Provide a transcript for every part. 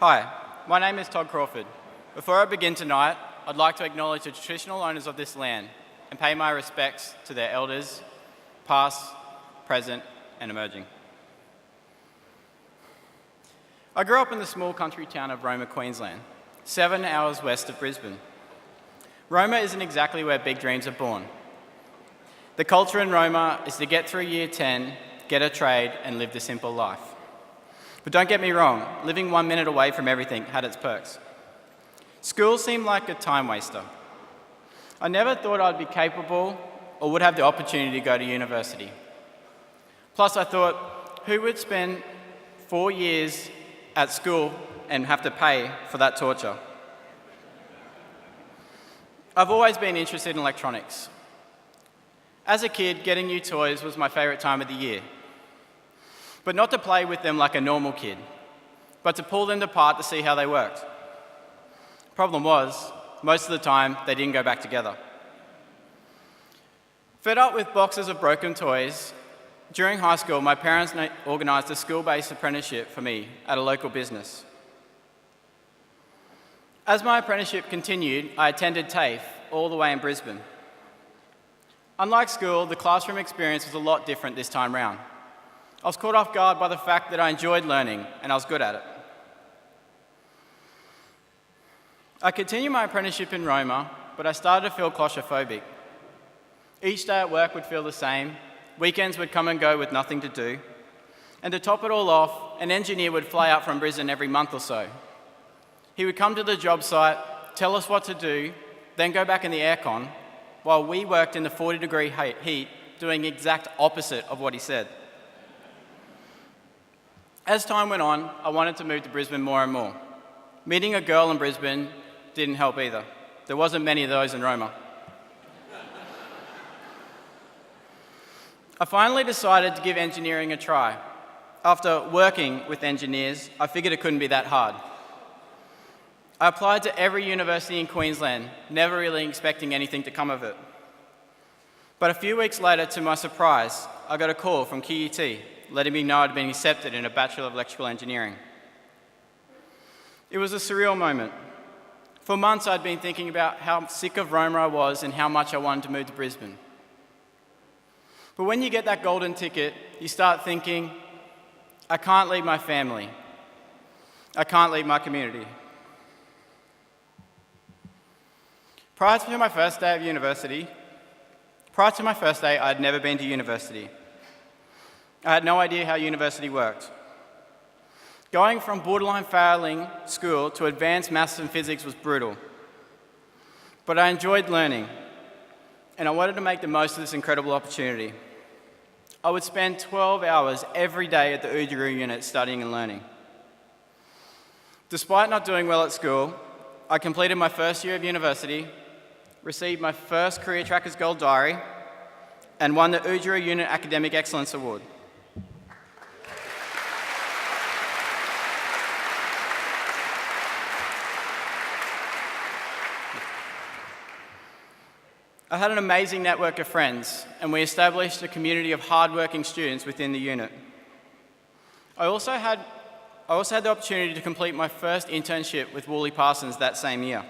Hi, my name is Todd Crawford. Before I begin tonight, I'd like to acknowledge the traditional owners of this land and pay my respects to their elders, past, present, and emerging. I grew up in the small country town of Roma, Queensland, 7 hours west of Brisbane. Roma isn't exactly where big dreams are born. The culture in Roma is to get through year 10, get a trade, and live the simple life. But don't get me wrong, living 1 minute away from everything had its perks. School seemed like a time waster. I never thought I'd be capable or would have the opportunity to go to university. Plus, I thought, who would spend 4 years at school and have to pay for that torture? I've always been interested in electronics. As a kid, getting new toys was my favourite time of the year. But not to play with them like a normal kid, but to pull them apart to see how they worked. Problem was, most of the time, they didn't go back together. Fed up with boxes of broken toys, during high school, my parents organised a school-based apprenticeship for me at a local business. As my apprenticeship continued, I attended TAFE all the way in Brisbane. Unlike school, the classroom experience was a lot different this time round. I was caught off guard by the fact that I enjoyed learning and I was good at it. I continued my apprenticeship in Roma, but I started to feel claustrophobic. Each day at work would feel the same, weekends would come and go with nothing to do, and to top it all off, an engineer would fly out from Brisbane every month or so. He would come to the job site, tell us what to do, then go back in the aircon, while we worked in the 40-degree heat, doing the exact opposite of what he said. As time went on, I wanted to move to Brisbane more and more. Meeting a girl in Brisbane didn't help either. There wasn't many of those in Roma. I finally decided to give engineering a try. After working with engineers, I figured it couldn't be that hard. I applied to every university in Queensland, never really expecting anything to come of it. But a few weeks later, to my surprise, I got a call from QUT, letting me know I'd been accepted in a Bachelor of Electrical Engineering. It was a surreal moment. For months, I'd been thinking about how sick of Roma I was and how much I wanted to move to Brisbane. But when you get that golden ticket, you start thinking, I can't leave my family. I can't leave my community. Prior to my first day, I'd never been to university. I had no idea how university worked. Going from borderline failing school to advanced maths and physics was brutal. But I enjoyed learning, and I wanted to make the most of this incredible opportunity. I would spend 12 hours every day at the Uduru unit studying and learning. Despite not doing well at school, I completed my first year of university, received my first CareerTrackers Gold Diary, and won the Uduru Unit Academic Excellence Award. I had an amazing network of friends, and we established a community of hard-working students within the unit. I also had the opportunity to complete my first internship with Woolley Parsons that same year.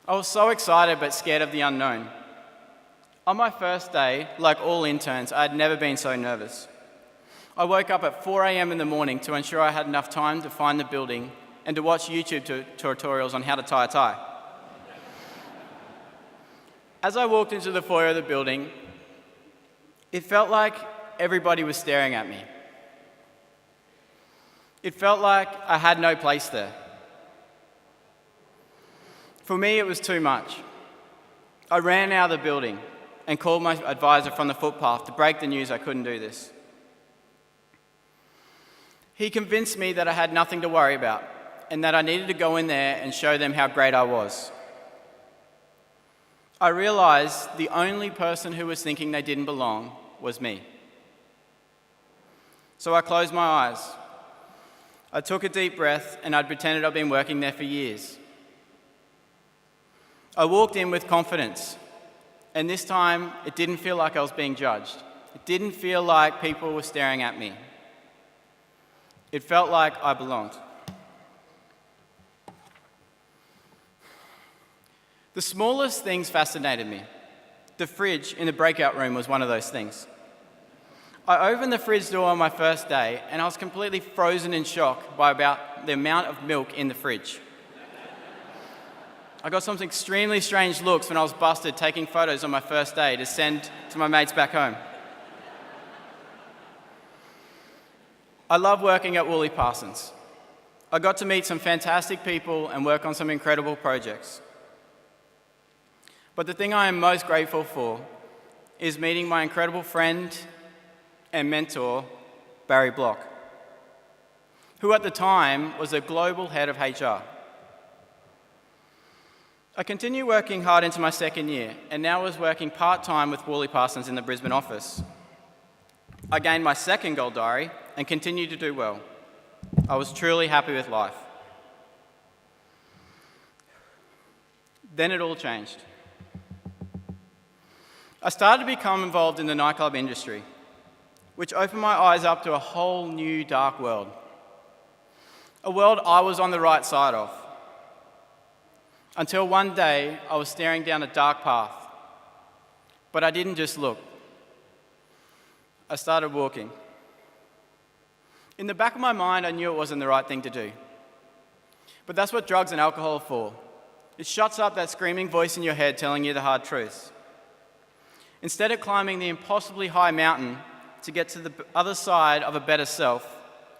I was so excited but scared of the unknown. On my first day, like all interns, I had never been so nervous. I woke up at 4 a.m. in the morning to ensure I had enough time to find the building and to watch YouTube tutorials on how to tie a tie. As I walked into the foyer of the building, it felt like everybody was staring at me. It felt like I had no place there. For me, it was too much. I ran out of the building and called my advisor from the footpath to break the news I couldn't do this. He convinced me that I had nothing to worry about and that I needed to go in there and show them how great I was. I realized the only person who was thinking they didn't belong was me. So I closed my eyes. I took a deep breath and I'd pretended I'd been working there for years. I walked in with confidence, and this time it didn't feel like I was being judged. It didn't feel like people were staring at me. It felt like I belonged. The smallest things fascinated me. The fridge in the breakout room was one of those things. I opened the fridge door on my first day and I was completely frozen in shock by about the amount of milk in the fridge. I got some extremely strange looks when I was busted taking photos on my first day to send to my mates back home. I love working at Woolley Parsons. I got to meet some fantastic people and work on some incredible projects. But the thing I am most grateful for is meeting my incredible friend and mentor, Barry Block, who at the time was a global head of HR. I continued working hard into my second year and now was working part-time with Woolley Parsons in the Brisbane office. I gained my second gold diary and continued to do well. I was truly happy with life. Then it all changed. I started to become involved in the nightclub industry, which opened my eyes up to a whole new dark world. A world I was on the right side of. Until one day, I was staring down a dark path. But I didn't just look. I started walking. In the back of my mind, I knew it wasn't the right thing to do. But that's what drugs and alcohol are for. It shuts up that screaming voice in your head telling you the hard truths. Instead of climbing the impossibly high mountain to get to the other side of a better self,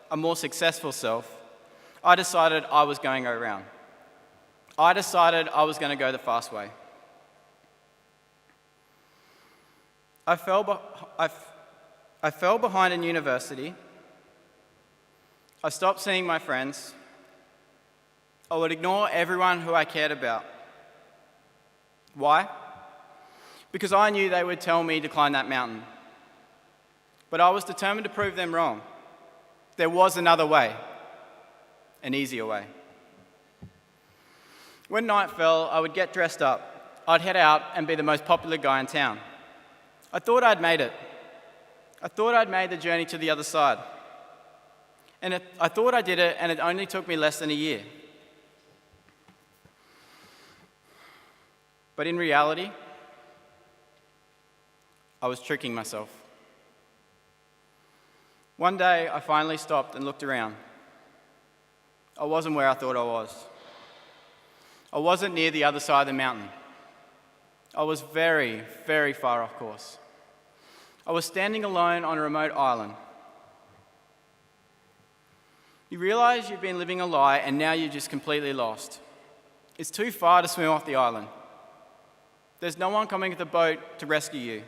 a more successful self, I decided I was going around. I decided I was going to go the fast way. I fell behind in university. I stopped seeing my friends. I would ignore everyone who I cared about. Why? Because I knew they would tell me to climb that mountain. But I was determined to prove them wrong. There was another way, an easier way. When night fell, I would get dressed up. I'd head out and be the most popular guy in town. I thought I'd made it. I thought I'd made the journey to the other side. And I thought I did it, and it only took me less than a year. But in reality, I was tricking myself. One day, I finally stopped and looked around. I wasn't where I thought I was. I wasn't near the other side of the mountain. I was very, very far off course. I was standing alone on a remote island. You realize you've been living a lie and now you're just completely lost. It's too far to swim off the island. There's no one coming with a boat to rescue you.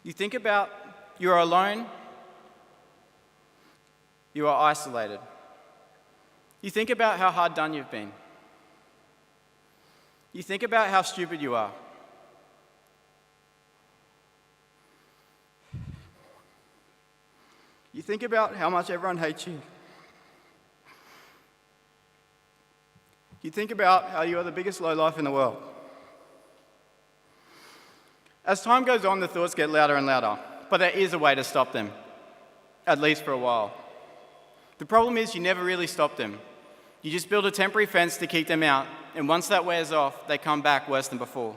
You think about you're alone, you are isolated. You think about how hard done you've been. You think about how stupid you are. You think about how much everyone hates you. You think about how you are the biggest lowlife in the world. As time goes on, the thoughts get louder and louder, but there is a way to stop them, at least for a while. The problem is you never really stop them. You just build a temporary fence to keep them out, and once that wears off, they come back worse than before.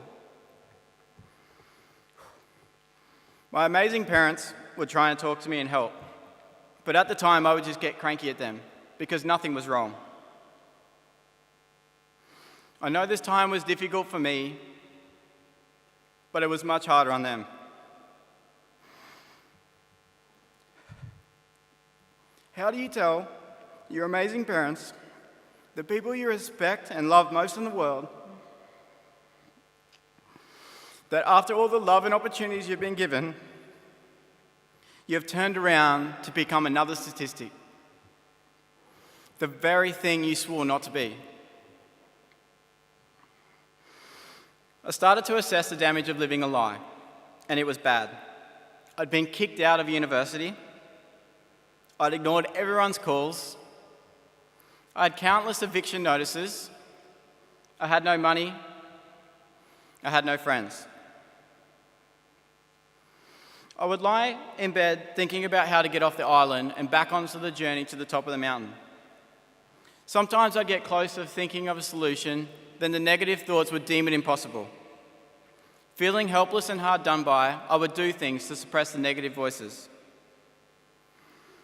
My amazing parents would try and talk to me and help, but at the time I would just get cranky at them because nothing was wrong. I know this time was difficult for me, but it was much harder on them. How do you tell your amazing parents, the people you respect and love most in the world, that after all the love and opportunities you've been given, you have turned around to become another statistic? The very thing you swore not to be. I started to assess the damage of living a lie, and it was bad. I'd been kicked out of university. I'd ignored everyone's calls. I had countless eviction notices. I had no money. I had no friends. I would lie in bed thinking about how to get off the island and back onto the journey to the top of the mountain. Sometimes I'd get close to thinking of a solution, then the negative thoughts would deem it impossible. Feeling helpless and hard done by, I would do things to suppress the negative voices.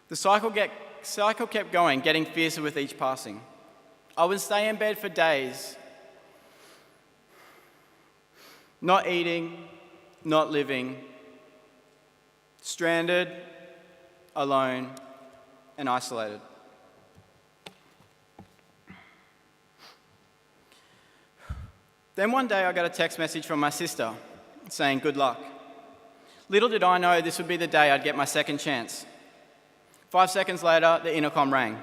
The cycle kept going, getting fiercer with each passing. I would stay in bed for days, not eating, not living, stranded, alone, and isolated. Then one day I got a text message from my sister saying good luck. Little did I know this would be the day I'd get my second chance. 5 seconds later, the intercom rang.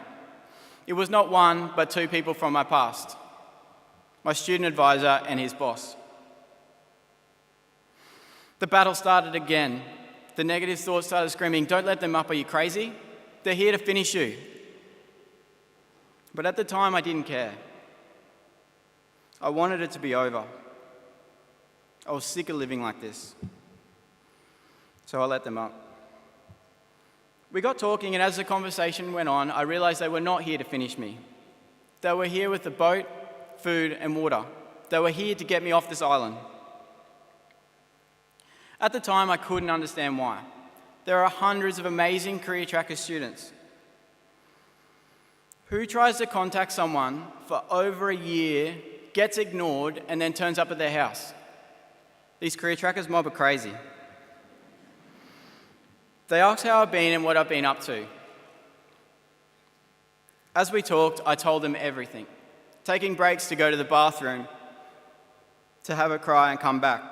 It was not one, but two people from my past. My student advisor and his boss. The battle started again. The negative thoughts started screaming, "Don't let them up, are you crazy? They're here to finish you." But at the time, I didn't care. I wanted it to be over. I was sick of living like this. So I let them up. We got talking, and as the conversation went on, I realized they were not here to finish me. They were here with the boat, food, and water. They were here to get me off this island. At the time, I couldn't understand why. There are hundreds of amazing CareerTrackers students. Who tries to contact someone for over a year, gets ignored, and then turns up at their house? These CareerTrackers mob are crazy. They asked how I've been and what I've been up to. As we talked, I told them everything, taking breaks to go to the bathroom, to have a cry and come back.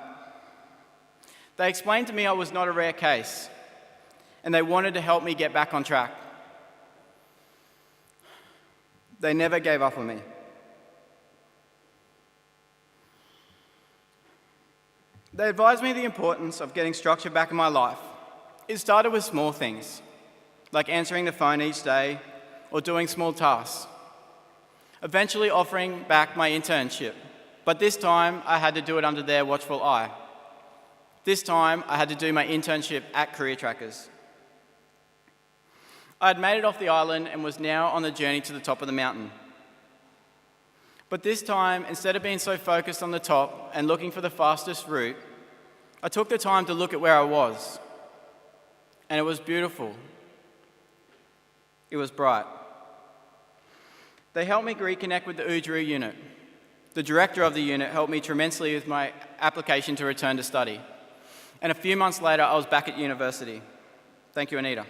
They explained to me I was not a rare case, and they wanted to help me get back on track. They never gave up on me. They advised me the importance of getting structure back in my life. It started with small things, like answering the phone each day or doing small tasks. Eventually offering back my internship, but this time I had to do it under their watchful eye. This time I had to do my internship at CareerTrackers. I had made it off the island and was now on the journey to the top of the mountain. But this time, instead of being so focused on the top and looking for the fastest route, I took the time to look at where I was. And it was beautiful. It was bright. They helped me reconnect with the Udjuru unit. The director of the unit helped me tremendously with my application to return to study. And a few months later, I was back at university. Thank you, Anita.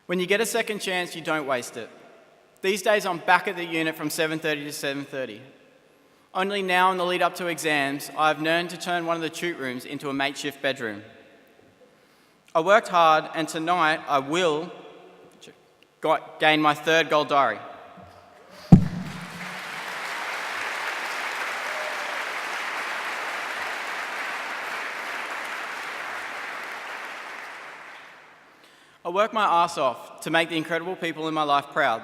When you get a second chance, you don't waste it. These days, I'm back at the unit from 7:30 to 7:30. Only now, in the lead up to exams, I've learned to turn one of the tute rooms into a makeshift bedroom. I worked hard, and tonight I will gain my third gold diary. I work my arse off to make the incredible people in my life proud.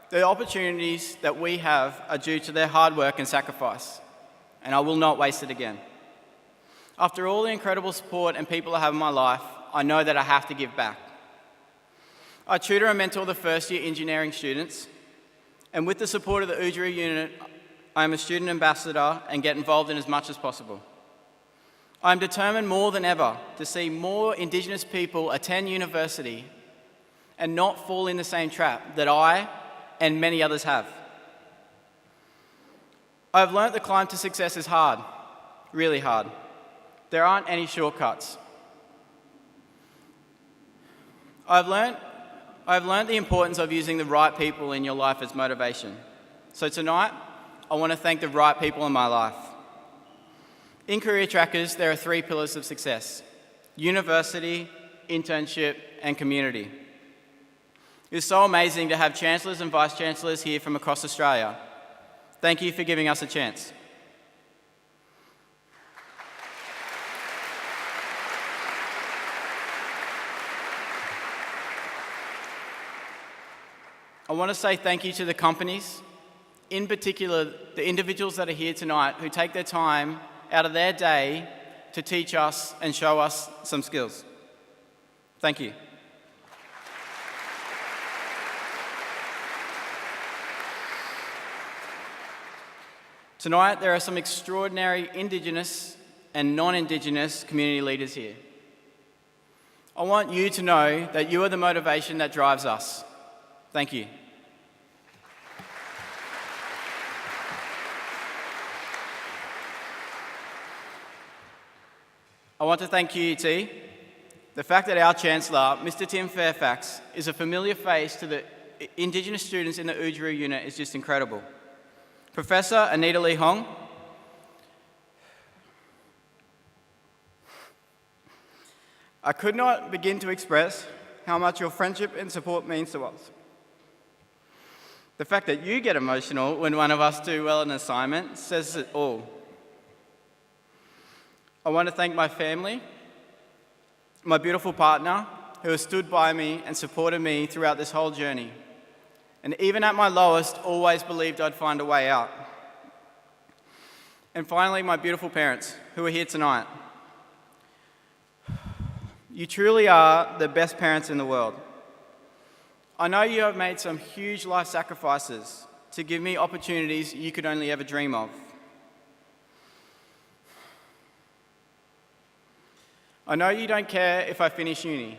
The opportunities that we have are due to their hard work and sacrifice, and I will not waste it again. After all the incredible support and people I have in my life, I know that I have to give back. I tutor and mentor the first-year engineering students, and with the support of the Udjuru unit, I am a student ambassador and get involved in as much as possible. I am determined more than ever to see more Indigenous people attend university and not fall in the same trap that I and many others have. I have learnt the climb to success is hard, really hard. There aren't any shortcuts. I've learnt the importance of using the right people in your life as motivation. So tonight, I want to thank the right people in my life. In CareerTrackers, there are 3 pillars of success: university, internship, and community. It's so amazing to have chancellors and vice-chancellors here from across Australia. Thank you for giving us a chance. I want to say thank you to the companies, in particular the individuals that are here tonight who take their time out of their day to teach us and show us some skills. Thank you. Tonight, there are some extraordinary Indigenous and non-Indigenous community leaders here. I want you to know that you are the motivation that drives us. Thank you. I want to thank QUT. The fact that our Chancellor, Mr. Tim Fairfax, is a familiar face to the Indigenous students in the Oodgeroo unit is just incredible. Professor Anita Lee Hong, I could not begin to express how much your friendship and support means to us. The fact that you get emotional when one of us do well in an assignment says it all. I want to thank my family, my beautiful partner, who has stood by me and supported me throughout this whole journey, and even at my lowest, always believed I'd find a way out. And finally, my beautiful parents, who are here tonight. You truly are the best parents in the world. I know you have made some huge life sacrifices to give me opportunities you could only ever dream of. I know you don't care if I finish uni.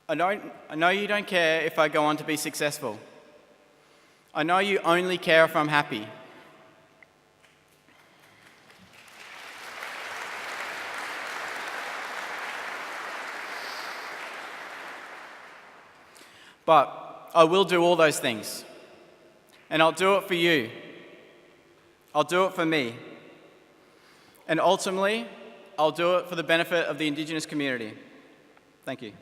I know you don't care if I go on to be successful. I know you only care if I'm happy. But I will do all those things. And I'll do it for you. I'll do it for me. And ultimately, I'll do it for the benefit of the Indigenous community. Thank you.